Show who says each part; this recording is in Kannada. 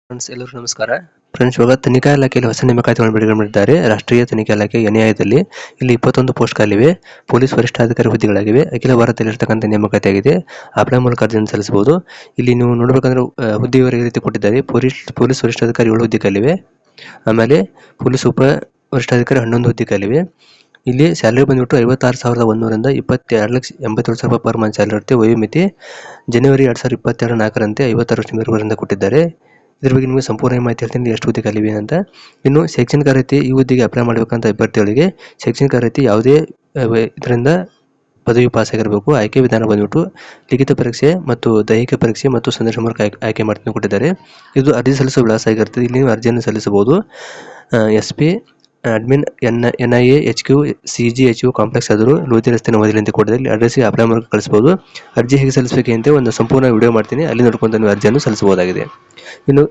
Speaker 1: ಫ್ರೆಂಡ್ಸ್ ಎಲ್ಲರಿಗೂ ನಮಸ್ಕಾರ. ಫ್ರೆಂಡ್ಸ್, ಇವಾಗ ತನಿಖಾ ಇಲಾಖೆಯಲ್ಲಿ ಹೊಸ ನೇಮಕಾತಿಗಳನ್ನು ಬಿಡುಗಡೆ ಮಾಡಿದ್ದಾರೆ. ರಾಷ್ಟ್ರೀಯ ತನಿಖಾ ಇಲಾಖೆ ಎನ್ಐಎದಲ್ಲಿ ಇಲ್ಲಿ 21 ಪೋಸ್ಟ್ ಖಾಲಿವೆ. ಪೊಲೀಸ್ ವರಿಷ್ಠಾಧಿಕಾರಿ ಹುದ್ದೆಗಳಾಗಿವೆ. ಅಖಿಲ ಭಾರತದಲ್ಲಿ ಇರತಕ್ಕಂಥ ನೇಮಕಾತಿ ಆಗಿದೆ. ಅಪ್ಲೈ ಮೂಲಕ ಅರ್ಜಿಯನ್ನು ಸಲ್ಲಿಸಬಹುದು. ಇಲ್ಲಿ ನೀವು ನೋಡಬೇಕಂದ್ರೆ ಹುದ್ದೆ ವಿವರ ಈ ರೀತಿ ಕೊಟ್ಟಿದ್ದಾರೆ. ಪೊಲೀಸ್ ವರಿಷ್ಠಾಧಿಕಾರಿ 7 ಹುದ್ದೆ ಖಾಲಿವೆ. ಆಮೇಲೆ ಪೊಲೀಸ್ ಉಪ ವರಿಷ್ಠಾಧಿಕಾರಿ 11 ಹುದ್ದೆ ಖಾಲಿವೆ. ಇಲ್ಲಿ ಸ್ಯಾಲರಿ ಬಂದ್ಬಿಟ್ಟು 56,100ರಿಂದ 22,87,000 ಪರ್ ಮಂತ್ ಸ್ಯಾಲರಿ ಇರುತ್ತೆ. ವಯೋಮಿತಿ ಜನವರಿ 2022 4ರಂತೆ 56 ವರ್ಷ ಮೀರುವವರಿಂದ ಕೊಟ್ಟಿದ್ದಾರೆ. ಇದ್ರ ಬಗ್ಗೆ ನಿಮಗೆ ಸಂಪೂರ್ಣ ಮಾಹಿತಿ ಹೇಳ್ತೀನಿ, ಎಷ್ಟು ಹುದ್ದೆ ಖಾಲಿವೆ ಅಂತ. ಇನ್ನು ಶೈಕ್ಷಣಿಕ ಅರ್ಹತೆ, ಈ ಹುದ್ದೆಗೆ ಅಪ್ಲೈ ಮಾಡಬೇಕಂತ ಅಭ್ಯರ್ಥಿಗಳಿಗೆ ಶೈಕ್ಷಣಿಕ ಅರ್ಹತೆ ಯಾವುದೇ ಇದರಿಂದ ಪದವಿ ಪಾಸ್ ಆಗಿರಬೇಕು. ಆಯ್ಕೆ ವಿಧಾನ ಬಂದ್ಬಿಟ್ಟು ಲಿಖಿತ ಪರೀಕ್ಷೆ ಮತ್ತು ದೈಹಿಕ ಪರೀಕ್ಷೆ ಮತ್ತು ಸಂದರ್ಶನ ಮೂಲಕ ಆಯ್ಕೆ ಮಾಡ್ತೀನಿ ಕೊಟ್ಟಿದ್ದಾರೆ. ಇದು ಅರ್ಜಿ ಸಲ್ಲಿಸುವ ವಿಳಾಸ ಆಗಿರ್ತದೆ. ಇಲ್ಲಿ ನೀವು ಅರ್ಜಿಯನ್ನು ಸಲ್ಲಿಸಬಹುದು. SP admin NIA HQ CGHU complex ಆದರೂ ಲೋಧಿ ರಸ್ತೆ ನವದೆಹಲಿ ಅಂತ ಕೊಟ್ಟಿದ್ದಾರೆ. ಇಲ್ಲಿ ಅಡ್ರೆಸ್ಗೆ ಅಪ್ಲೈ ಮೂಲಕ ಕಳಿಸಬಹುದು. ಅರ್ಜಿ ಹೇಗೆ ಸಲ್ಲಿಸಬೇಕಂತ ಒಂದು ಸಂಪೂರ್ಣ ವಿಡಿಯೋ ಮಾಡ್ತೀನಿ, ಅಲ್ಲಿ ನೋಡ್ಕೊಂಡು ನೀವು ಅರ್ಜಿಯನ್ನು ಸಲ್ಲಿಸಬಹುದಾಗಿದೆ. ಇನ್ನು